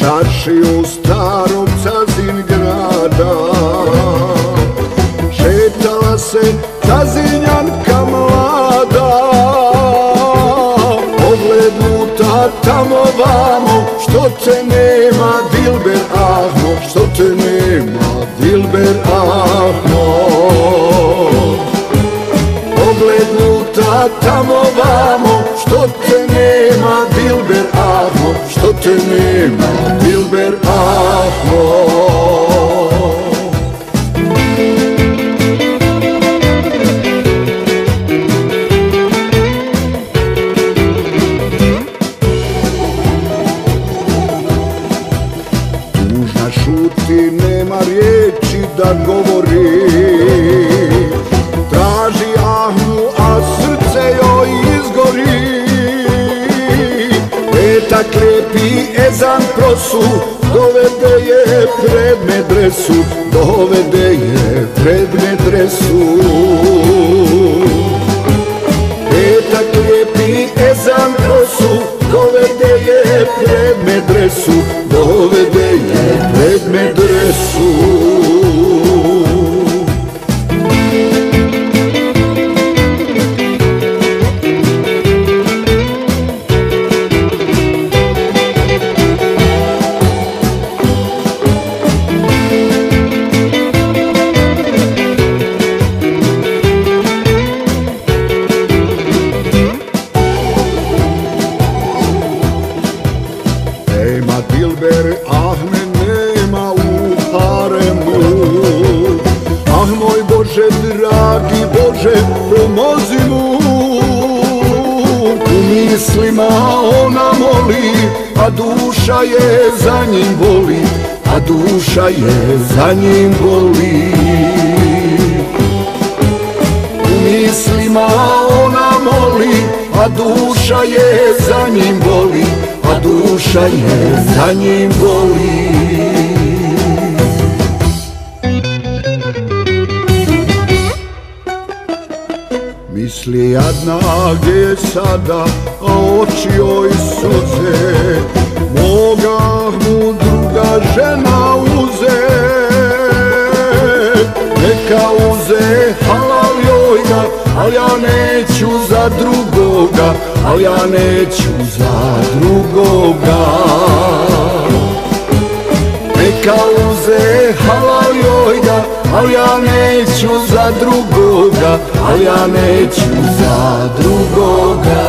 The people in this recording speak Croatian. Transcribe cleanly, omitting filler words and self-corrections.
čarši u starom Cazin grada. Šetala se Cazinjanka mlada, pogled luta tamo vamo, što te nema Dilber Ahmo, što te nema Dilber Ahmo. Pogled luta tamo vamo, što te nema Dilber Ahmo, što te nema Dilber Ahmo. Tužna šuti, nema riječi da govori, traži Ahmu, a srce joj izgori. Petak lijepi ezan prosu, dovede je pred medresu, dovede je pred medresu. Petak lijepi ezan prosu, dovede je pred medresu, dovede je pred medresu. Nema Dilber Ahme, nema u haremu. Ah moj Bože, dragi Bože, pomozi mu. U mislima ona moli, a duša je za njim boli, a duša je za njim boli. U mislima ona moli, a duša je za njim boli, a duša je za njim boli. Misli jadna gdje je sada, a oči joj suze, moga mu druga žena uze. Neka uze, halal joj ga, al ja neću za drugoga, al ja neću za drugoga. Neka uze, halal joj ga, al ja neću za drugoga, al ja neću za drugoga.